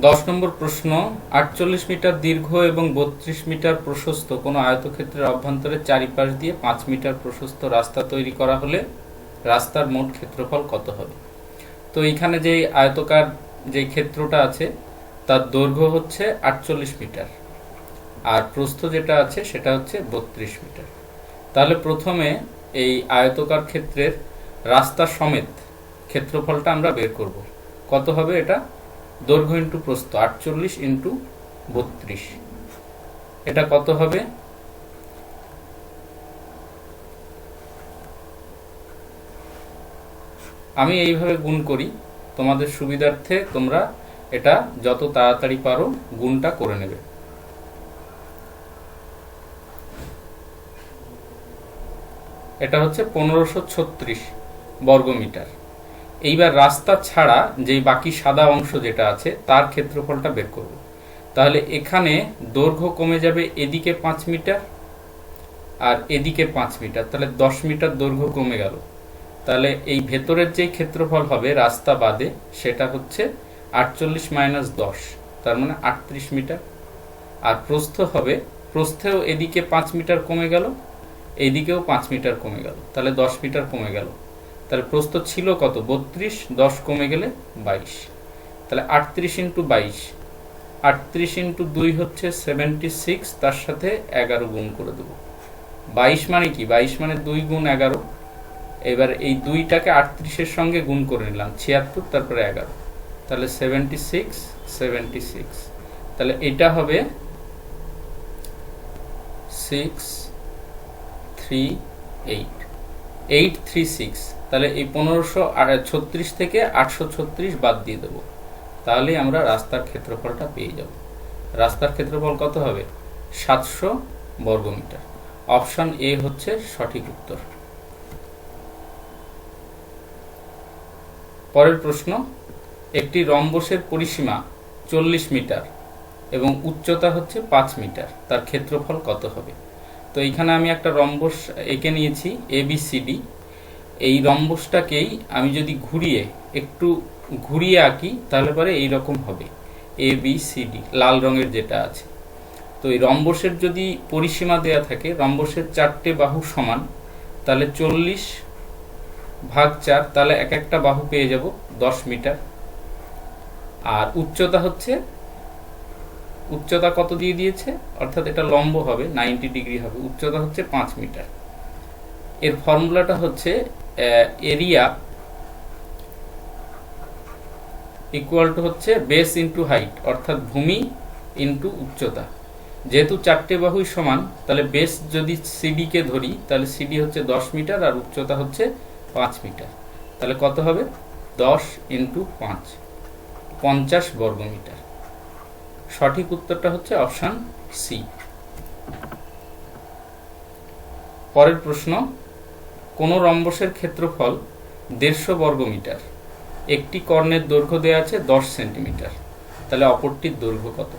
10 নম্বর প্রশ্ন, 48 মিটার দীর্ঘ এবং 32 মিটার প্রশস্ত কোনো আয়তক্ষেত্রের অভ্যন্তরে চারিপাশ দিয়ে 5 মিটার প্রশস্ত রাস্তা তৈরি করা হলে রাস্তার মোট ক্ষেত্রফল কত হবে? তো এইখানে যে আয়তকার যে ক্ষেত্রটা আছে তার দৈর্ঘ্য হচ্ছে 48 মিটার আর প্রস্থ যেটা আছে সেটা হচ্ছে 32 মিটার। তাহলে প্রথমে এই আয়তকার ক্ষেত্রের রাস্তা সমেত ক্ষেত্রফলটা আমরা বের করব। কত হবে এটা? দৈর্ঘ্য ইন্টু প্রস্থ 48 ইন্টু 32, এটা কত হবে? আমি এইভাবে গুণ করি, তোমাদের সুবিধার্থে তোমরা এটা যত তাড়াতাড়ি পারো গুণটা করে নেবে। এটা হচ্ছে 1536 বর্গমিটার। এইবার রাস্তা ছাড়া যে বাকি সাদা অংশ যেটা আছে তার ক্ষেত্রফলটা বের করব। তাহলে এখানে দৈর্ঘ্য কমে যাবে এদিকে 5 মিটার আর এদিকে 5 মিটার, তাহলে 10 মিটার দৈর্ঘ্য কমে গেল। তাহলে এই ভেতরের যে ক্ষেত্রফল হবে রাস্তা বাদে সেটা হচ্ছে 48 মাইনাস 10, তার মানে 38 মিটার। আর প্রস্থ হবে, প্রস্থেও এদিকে 5 মিটার কমে গেল, এইদিকেও 5 মিটার কমে গেল, তাহলে 10 মিটার কমে গেল। তাহলে প্রস্থ ছিল কত? 32, 10 কমে গেলে 22, তাহলে 38 ইন্টু 22, 38 ইন্টু 2 হচ্ছে 76, তার সাথে 11 গুণ করে দেবো। 22 মানে কি? 22 মানে 2 গুণ 11। এবার এই 2টাকে 38-এর সঙ্গে গুণ করে নিলাম, 76, তারপরে 11, তাহলে 76, 76। তাহলে এটা হবে 836। তাহলে এই 1536 থেকে 836 বাদ দিয়ে দেবো, তাহলেই আমরা রাস্তার ক্ষেত্রফলটা পেয়ে যাব। রাস্তার ক্ষেত্রফল কত হবে? 700 বর্গমিটার। অপশন এ হচ্ছে সঠিক উত্তর। পরের প্রশ্ন, একটি রম্বসের পরিসীমা 40 মিটার এবং উচ্চতা হচ্ছে 5 মিটার, তার ক্ষেত্রফল কত হবে? তো এইখানে আমি একটা রম্বস এঁকে নিয়েছি ABCD। এই রম্বসটাকেই আমি যদি একটু ঘুরিয়ে আঁকি তাহলে পরে এইরকম হবে ABCD, লাল রঙের যেটা আছে। তো এই রম্বসের যদি পরিসীমা দেয়া থাকে, রম্বসের 4টে বাহু সমান, তাহলে 40/4, তাহলে এক একটা বাহু পেয়ে যাব 10 মিটার। আর উচ্চতা কত দিয়ে দিয়েছে, অর্থাৎ এটা লম্ব হবে 90 ডিগ্রি হবে, উচ্চতা হচ্ছে 5 মিটার। এর ফর্মুলাটা হচ্ছে এরিয়া ইকুয়াল টু হচ্ছে বেস ইন্টু হাইট, অর্থাৎ ভূমি ইন্টু উচ্চতা। যেহেতু 4টে বাহুই সমান, তাহলে বেস যদি সিডি কে ধরি তাহলে সিডি হচ্ছে 10 মিটার আর উচ্চতা হচ্ছে 5 মিটার। তাহলে কত হবে? 10 ইন্টু 5, 50 বর্গমিটার। সঠিক উত্তরটা হচ্ছে অপশন সি। পরের প্রশ্ন, কোন রম্বসের ক্ষেত্রফল 150 বর্গমিটার, একটি কর্ণের দৈর্ঘ্য দেওয়া আছে 10 সেন্টিমিটার, তাহলে অপরটির দৈর্ঘ্য কত?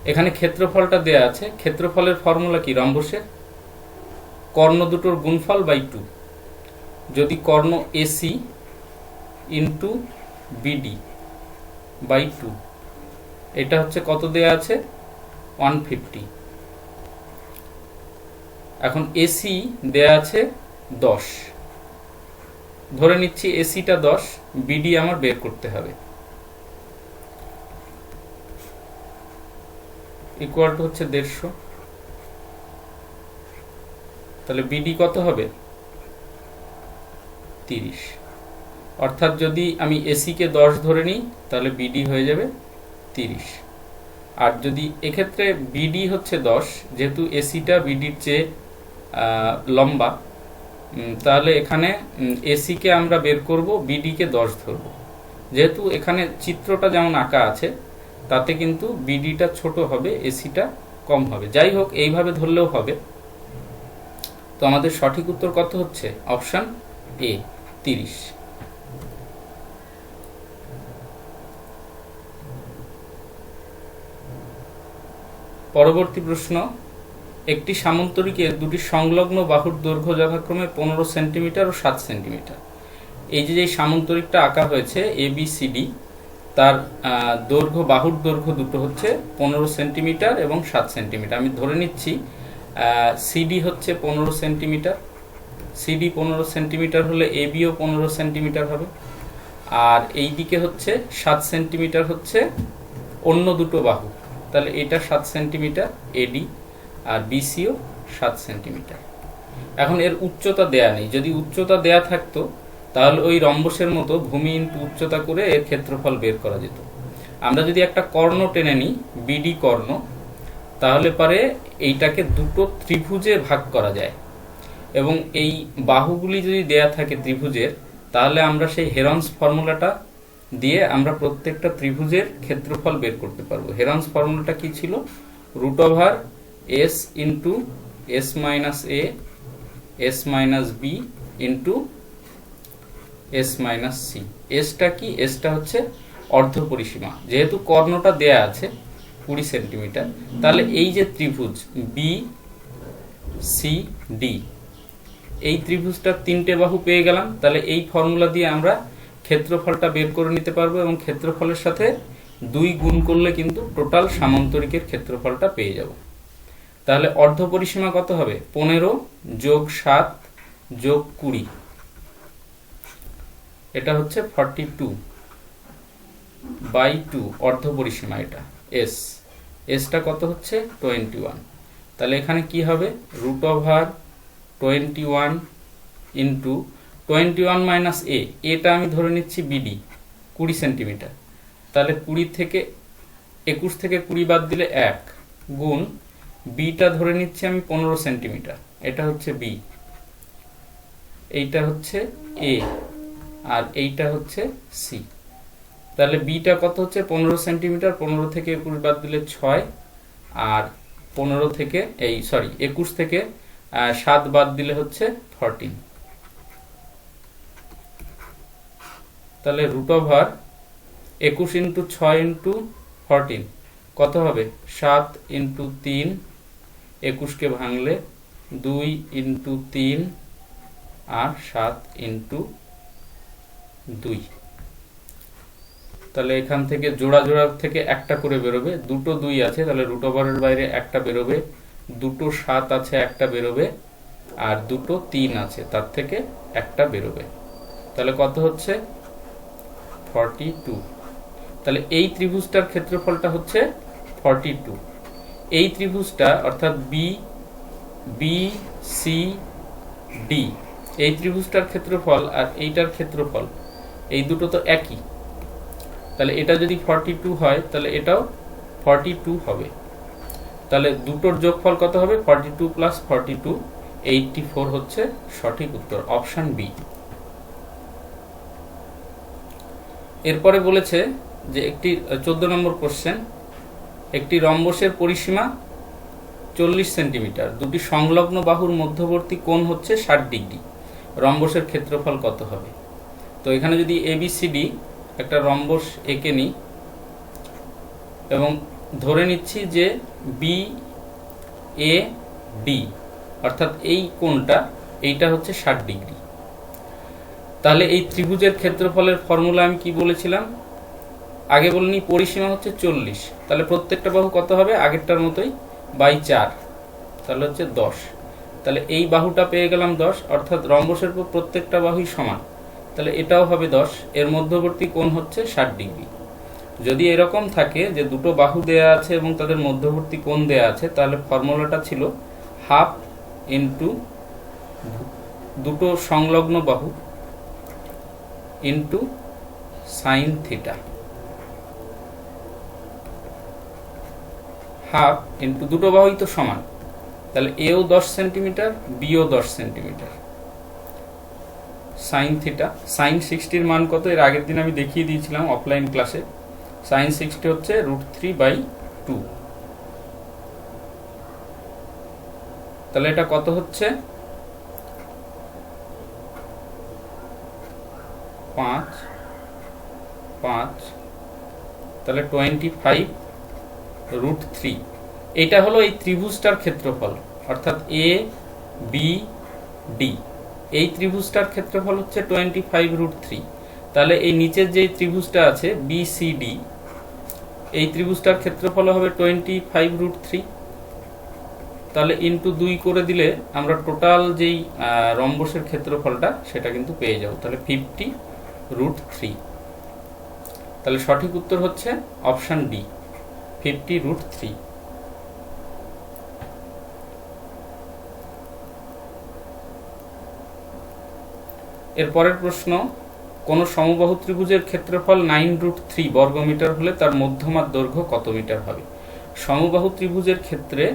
এখানে ক্ষেত্রফলটা দেওয়া আছে। ক্ষেত্রফলের ফর্মুলা কি? রম্বসের কর্ণ দুটোর গুণফল বাই 2। যদি কর্ণ AC ইন্টু BD বাই 2, এটা হচ্ছে কত দেয়া আছে? 150। এখন AC দেয়া আছে 10, ধরে নিচ্ছি AC-টা 10, BD আমার বের করতে হবে। ইকুয়াল টু হচ্ছে 150, তাহলে BD কত হবে? 30। অর্থাৎ যদি আমি AC কে 10 ধরে নিই তাহলে BD হয়ে যাবে 30। আর যদি এক্ষেত্রে BD হচ্ছে 10, যেহেতু AC-টা BD-র চেয়ে লম্বা, তাহলে এখানে AC কে আমরা বের করব, BD কে 10 ধরব। যেহেতু এখানে চিত্রটা যেমন আঁকা আছে তাতে কিন্তু BD-টা ছোট হবে, AC-টা কম হবে। যাই হোক, এইভাবে ধরলেও হবে। তো আমাদের সঠিক উত্তর কত হচ্ছে? Option A, 30। পরবর্তী প্রশ্ন, একটি সামান্তরিকের দুটি সংলগ্ন বাহুর দৈর্ঘ্য যথাক্রমে 15 সেন্টিমিটার ও 7 সেন্টিমিটার। এই যে সামান্তরিকটা আঁকা হয়েছে ABCD, তার দৈর্ঘ্য, বাহুর দৈর্ঘ্য দুটো হচ্ছে 15 সেন্টিমিটার এবং 7 সেন্টিমিটার। আমি ধরে নিচ্ছি সিডি হচ্ছে 15 সেন্টিমিটার, সিডি 15 সেন্টিমিটার হলে এবিও 15 সেন্টিমিটার হবে, আর এই দিকে হচ্ছে 7 সেন্টিমিটার হচ্ছে অন্য দুটো বাহু, তাহলে এটা 7 সেন্টিমিটার এডি, আর বিসিও 7 সেন্টিমিটার। এখন এর উচ্চতা দেয়া নেই, যদি উচ্চতা দেয়া থাকতো তাহলে ওই রম্বসের মতো ভূমি ইনটু উচ্চতা করে এর ক্ষেত্রফল বের করা যেত। আমরা যদি একটা কর্ণ টেনে নিই, বিডি কর্ণ, তাহলে পরে এইটাকে দুটো ত্রিভুজে ভাগ করা যায়, এবং এই বাহুগুলি যদি দেয়া থাকে ত্রিভুজের, তাহলে আমরা সেই হেরনস ফর্মুলাটা দিয়ে আমরা প্রত্যেকটা ত্রিভুজের ক্ষেত্রফল বের করতে পারবো। হেরনস ফর্মুলাটা কি ছিল? Root over S into S minus A S minus B into S minus C. এসটা কি? এসটা হচ্ছে অর্ধ পরিসীমা। যেহেতু কর্ণটা দেয়া আছে 20 সেন্টিমিটার, তাহলে এই যে ত্রিভুজ বি সি ডি, এই ত্রিভুজটার 3টে বাহু পেয়ে গেলাম, তাহলে এই ফর্মুলা দিয়ে আমরা ক্ষেত্রফলটা বের করে নিতে পারবো, এবং ক্ষেত্রফলের সাথে 2 গুণ করলে কিন্তু টোটাল সামান্তরিকের ক্ষেত্রফলটা পেয়ে যাব। তাহলে অর্ধ পরিসীমা কত হবে? 15 যোগ 7 যোগ 20, এটা হচ্ছে 42 বাই 2 অর্ধ পরিসীমা। এটা এস, এসটা কত হচ্ছে? 21। তাহলে এখানে কি হবে? রুট ওভার 21 ইন্টু 21 মাইনাস এ, এটা আমি ধরে নিচ্ছি বিডি 20 সেন্টিমিটার, তাহলে 20 থেকে 21 থেকে 20 বাদ দিলে 1, গুণ বিটা ধরে নিচ্ছি আমি 15 সেন্টিমিটার, এটা হচ্ছে বি, এইটা হচ্ছে এ, আর এইটা হচ্ছে সি। তাহলে বিটা কত হচ্ছে? 15 সেন্টিমিটার, 15 থেকে 21 বাদ দিলে 6, আর 15 থেকে 21 থেকে 7 বাদ দিলে হচ্ছে 14। তাহলে রুট ওভার 21 ইন্টু 6 ইন্টু 14 কত হবে? 7 ইন্টু 3, 21কে ভাঙলে 2 ইন্টু 3, আর 7 ইন্টু 2। তাহলে এখান থেকে জোড়া জোড়া থেকে একটা করে বেরোবে, দুটো 2 আছে, তাহলে রুট ওভারের বাইরে একটা বেরোবে, দুটো 7 আছে একটা বেরোবে, আর দুটো 3 আছে তার থেকে একটা বেরোবে। তাহলে কত হচ্ছে? 42। তাহলে এই ত্রিভুজটার ক্ষেত্রফলটা হচ্ছে 42। এই ত্রিভুজটা অর্থাৎ বি বি সি ডি, এই ত্রিভুজটার ক্ষেত্রফল আর এইটার ক্ষেত্রফল এই দুটো তো একই, তাহলে এটা যদি 42 হয় তাহলে এটাও 42 হবে। তাহলে দুটোর যোগফল কত হবে? 42 প্লাস 42, 84 হচ্ছে সঠিক উত্তর, অপশন বি। এরপরে বলেছে যে একটি 14 নম্বর কোশ্চেন, একটি রম্বসের পরিসীমা 40 সেন্টিমিটার, দুটি সংলগ্ন বাহুর মধ্যবর্তী কোণ হচ্ছে 60 ডিগ্রি, রম্বসের ক্ষেত্রফল কত হবে? তো এখানে যদি এবিসিডি একটা রম্বস এঁকে নিই, এবং ধরে নিচ্ছি যে বি এ ডি, অর্থাৎ এই কোণটা, এইটা হচ্ছে 60 ডিগ্রি। তাহলে এই ত্রিভুজের ক্ষেত্রফলের ফর্মুলা আমি কি বলেছিলাম? আগে বলিনি, পরিসীমা হচ্ছে 40, তাহলে প্রত্যেকটা বাহু কত হবে? আগেরটার মতোই, বাই 4, তাহলে হচ্ছে 10। তাহলে এই বাহুটা পেয়ে গেলাম 10, অর্থাৎ রম্বসের প্রত্যেকটা বাহুই সমান, তাহলে এটাও হবে 10, এর মধ্যবর্তী কোণ হচ্ছে 60 ডিগ্রি। যদি এরকম থাকে যে দুটো বাহু দেয়া আছে এবং তাদের মধ্যবর্তী কোণ দেয়া আছে, তাহলে ফর্মুলাটা ছিল হাফ ইন্টু দুটো সংলগ্ন বাহু into sine theta, half into দুটো বাহুই তো সমান, তাহলে এও 10 সেন্টিমিটার, বিও 10 সেন্টিমিটার, সাইন থিটা। সাইন 60 মান কত? এর আগের দিন আমি দেখিয়ে দিয়েছিলাম অফলাইন ক্লাসে। সাইন 60 হচ্ছে √3/2। তাহলে এটা কত হচ্ছে? 5, 5, তাহলে 25√3। এটা হলো এই ত্রিভুজটার ক্ষেত্রফল, অর্থাৎ এ বি ডি, এই ত্রিভুজটার ক্ষেত্রফল হচ্ছে 25√3। তাহলে এই নিচের যে ত্রিভুজটা আছে বিসিডি, এই ত্রিভুজটার ক্ষেত্রফল হবে 25√3। তাহলে ইনটু 2 করে দিলে আমরা টোটাল যেই রম্বসের ক্ষেত্রফলটা সেটা কিন্তু পেয়ে যাব। তাহলে 50√3। তাহলে সঠিক উত্তর হচ্ছে অপশন ডি, 50√3। এর পরের প্রশ্ন, কোন সমবাহু ত্রিভুজের ক্ষেত্রফল 9√3 বর্গমিটার হলে তার মধ্যমার দৈর্ঘ্য কত মিটার হবে? সমবাহু ত্রিভুজের ক্ষেত্রে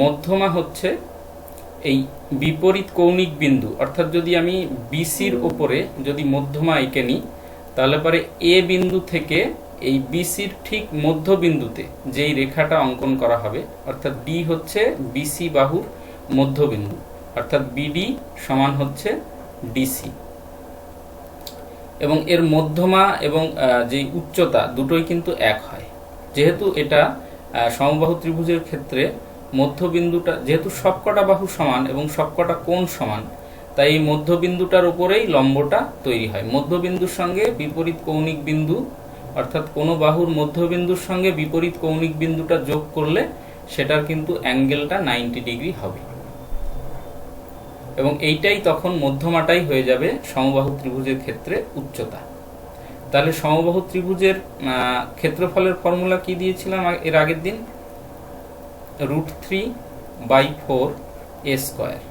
মধ্যমা হচ্ছে এই বিপরীত কৌণিক বিন্দু, অর্থাৎ যদি আমি বিসির ওপরে যদি মধ্যমা এঁকে নিই, তাহলে পরে এ বিন্দু থেকে এই বিসির ঠিক মধ্যবিন্দুতে যেই রেখাটা অঙ্কন করা হবে, অর্থাৎ ডি হচ্ছে বিসি বাহুর মধ্যবিন্দু, অর্থাৎ বিডি সমান হচ্ছে ডিসি, এবং এর মধ্যমা এবং যেই উচ্চতা দুটোই কিন্তু এক হয়। যেহেতু এটা সমবাহু ত্রিভুজের ক্ষেত্রে মধ্যবিন্দুটা, যেহেতু সবকটা বাহু সমান এবং সবকটা কোণ সমান, তাই এই মধ্যবিন্দুটার উপরেই লম্বটা তৈরি হয়। মধ্যবিন্দুর সঙ্গে বিপরীত কৌণিক বিন্দু, অর্থাৎ কোনো বাহুর মধ্যবিন্দুর সঙ্গে বিপরীত কৌণিক বিন্দুটা যোগ করলে সেটার কিন্তু অ্যাঙ্গেলটা 90 ডিগ্রি হবে, এবং এইটাই তখন মধ্যমাটাই হয়ে যাবে সমবাহু ত্রিভুজের ক্ষেত্রে উচ্চতা। তাহলে সমবাহু ত্রিভুজের ক্ষেত্রফলের ফর্মুলা কি দিয়েছিলাম এর আগের দিন? √3/4 a স্কয়ার।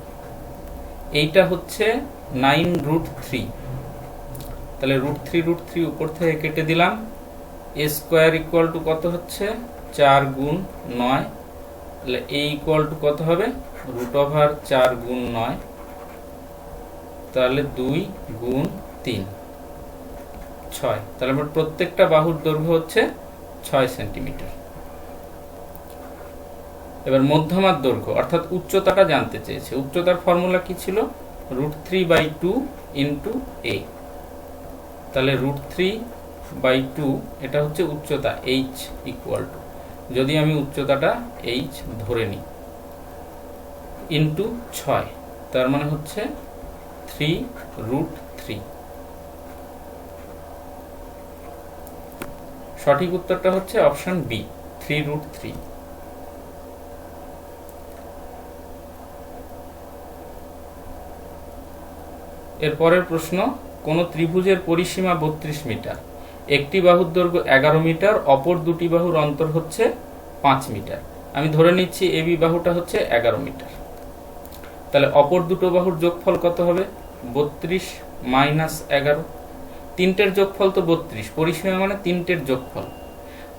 এইটা হচ্ছে 9√3। তাহলে √3 উপর থেকে কেটে দিলাম। a স্কয়ার ইকুয়াল টু কত হচ্ছে? 4 গুণ 9। তাহলে a ইকুয়াল টু কত হবে? √4 গুণ 9, তাহলে 2 গুণ 3, 6। তাহলে প্রত্যেকটা বাহুর দৈর্ঘ্য হচ্ছে 6 সেন্টিমিটার। এবার মধ্যমার দৈর্ঘ্য অর্থাৎ উচ্চতাটা জানতে চেয়েছে। উচ্চতার ফর্মুলা কি ছিল? √3/2 ইন্টু a। তাহলে √3/2 এটা হচ্ছে উচ্চতা h ইকুয়াল টু, যদি আমি উচ্চতাটা h ধরে নিই, ইন্টু 6, তার মানে হচ্ছে 3√3। সঠিক উত্তরটা হচ্ছে অপশন বি, 3√3। এর পরের প্রশ্ন, কোন ত্রিভুজের পরিসীমা 32 মিটার, একটি বাহুর দৈর্ঘ্য 11 মিটার, অপর দুটি বাহুর অন্তর হচ্ছে 5 মিটার। আমি ধরে নিচ্ছি এবি বাহুটা হচ্ছে 11 মিটার। তাহলে অপর দুটো বাহুর যোগফল কত হবে? 32 মাইনাস 11। তিনটের যোগফল তো 32, পরিসীমা মানে তিনটের যোগফল,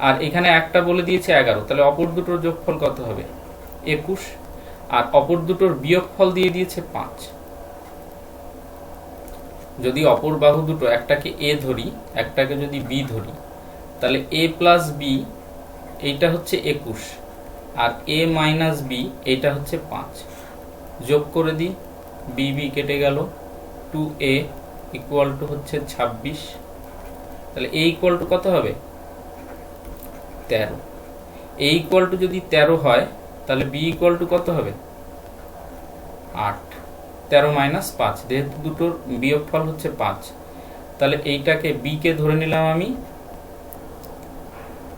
আর এখানে একটা বলে দিয়েছে 11, তাহলে অপর দুটোর যোগফল কত হবে? 21, আর অপর দুটোর বিয়োগফল দিয়ে দিয়েছে 5। যদি অপর বাহু দুটো, একটাকে এ ধরি একটাকে যদি বি ধরি, তাহলে এ প্লাস বি এইটা হচ্ছে 21, আর এ মাইনাস বি এইটা হচ্ছে 5। যোগ করে দিই, বি বি কেটে গেল, 2a ইকুয়াল টু হচ্ছে 26। তাহলে a ইকুয়াল টু কত হবে? 13। a ইকুয়াল টু যদি 13 হয়, তাহলে b ইকুয়াল টু কত হবে? 8। 13 মাইনাস 5, যেহেতু দুটোর বিয়োগফল হচ্ছে 5, তাহলে এইটাকে b কে ধরে নিলাম আমি।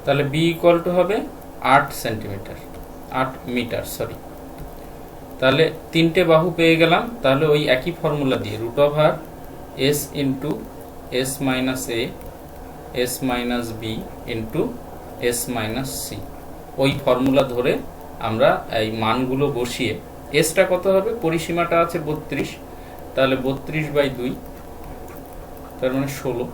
তাহলে b ইকুয়াল টু হবে 8 সেন্টিমিটার, 8 মিটার সরি। তাহলে তিনটে বাহু পেয়ে গেলাম। তাহলে ওই একই ফর্মুলা দিয়ে √s into s minus a, s minus b into s minus c, ওই ফর্মুলা ধরে আমরা এই মানগুলো বসিয়ে, এসটা কত হবে? পরিসীমাটা আছে 32, তাহলে 32/2, তার মানে 16।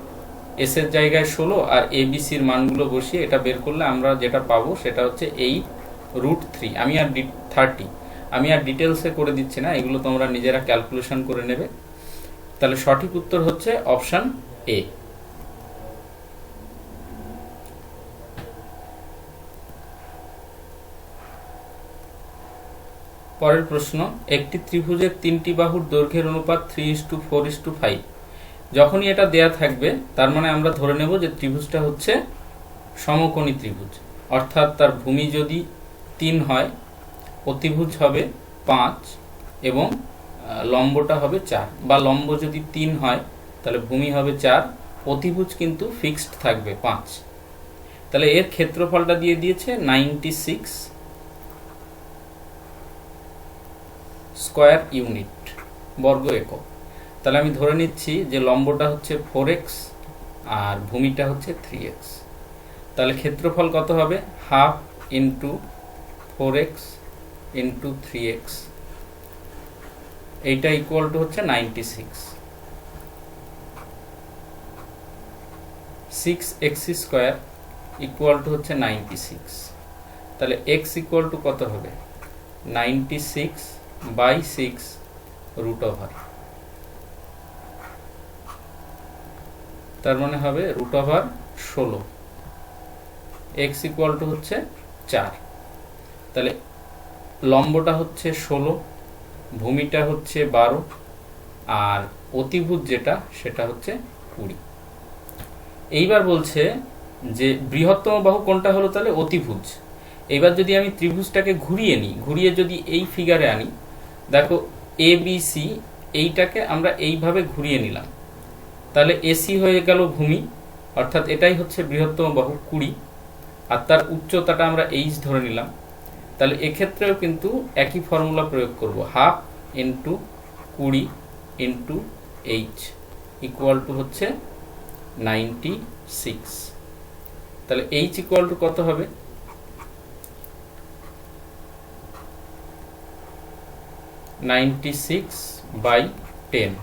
এস এর জায়গায় 16 আর এ বি সির মানগুলো বসিয়ে এটা বের করলে আমরা যেটা পাবো সেটা হচ্ছে 8√3। আমি আর 30, আমি আর ডিটেলসে করে দিচ্ছি না, এগুলো তোমরা নিজেরা ক্যালকুলেশন করে নেবে। তাহলে সঠিক উত্তর হচ্ছে অপশন এ। পরের প্রশ্ন, একটি ত্রিভুজের তিনটি বাহুর দৈর্ঘ্যের অনুপাত 3:4:5। যখনই এটা দেয়া থাকবে তার মানে আমরা ধরে নেব যে ত্রিভুজটা হচ্ছে সমকোণী ত্রিভুজ, অর্থাৎ তার ভূমি যদি 3 হয়, অতিভুজ হবে 5 এবং লম্বটা হবে 4, বা লম্ব যদি 3 হয় তাহলে ভূমি হবে 4, অতিভুজ কিন্তু ফিক্সড থাকবে 5। তাহলে এর ক্ষেত্রফলটা দিয়ে দিয়েছে 96 স্কয়ার ইউনিট, বর্গ একক। তাহলে আমি ধরে নিচ্ছি যে লম্বটা হচ্ছে 4x আর ভূমিটা হচ্ছে 3x। তাহলে ক্ষেত্রফল কত হবে? Half into 4x into 3x, এইটা ইকুয়াল টু হচ্ছে 96। 6x স্কয়ার ইকুয়াল টু হচ্ছে 96। তাহলে x ইকুয়াল টু কত হবে? 96 বাই 6 রুট ওভার, তার মানে হবে root over 16। x equal to হচ্ছে 4। তাহলে লম্বটা হচ্ছে 16, ভূমিটা হচ্ছে 12, আর অতিভুজ যেটা সেটা হচ্ছে 20। এইবার বলছে যে বৃহত্তম বাহু কোনটা হলো? তাহলে অতিভুজ। এইবার যদি আমি ত্রিভুজটাকে ঘুরিয়ে নিই, ঘুরিয়ে যদি এই ফিগারে আনি, দেখো এ বি সি, এইটাকে আমরা এইভাবে ঘুরিয়ে নিলাম, তাহলে এসি হয়ে গেল ভূমি, অর্থাৎ এটাই হচ্ছে বৃহত্তম বাহু 20, আর তার উচ্চতাটা আমরা এইচ ধরে নিলাম। তাহলে এক্ষেত্রেও কিন্তু একই ফর্মুলা প্রয়োগ করব, half into 20 into H equal to হচ্ছে 96। তাহলে এইচ ইকুয়াল টু কত হবে? 96 বাই 10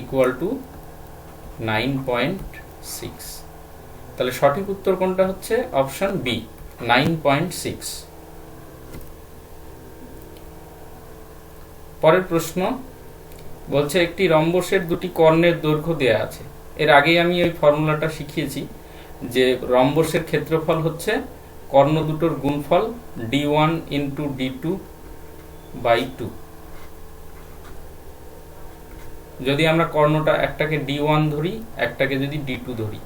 ইকুয়াল টু 9.6। তাহলে সঠিক উত্তর কোনটা হচ্ছে? Option B, 9.6। পরের প্রশ্ন বলছে একটি রম্বসের দুটি কর্ণের দৈর্ঘ্য দেয়া আছে। এর আগেই আমি ওই ফর্মুলাটা শিখিয়েছি যে রম্বসের ক্ষেত্রফল হচ্ছে কর্ণ দুটোর গুণফল d1 ইন্টু d2 বাই 2। যদি আমরা কর্ণটা একটাকে d1 ধরি, একটাকে যদি d2 ধরি,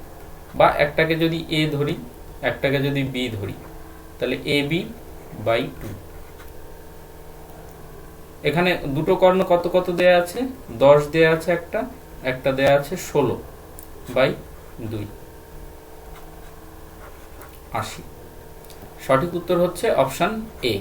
বা একটাকে যদি a ধরি, একটাকে যদি b ধরি, তাহলে ab বাই 2। এখানে দুটো কর্ণ কত কত দেয়া আছে? 10 দেয়া আছে, একটা দেয়া আছে 16 বাই 2, 80। সঠিক উত্তর হচ্ছে অপশন এ।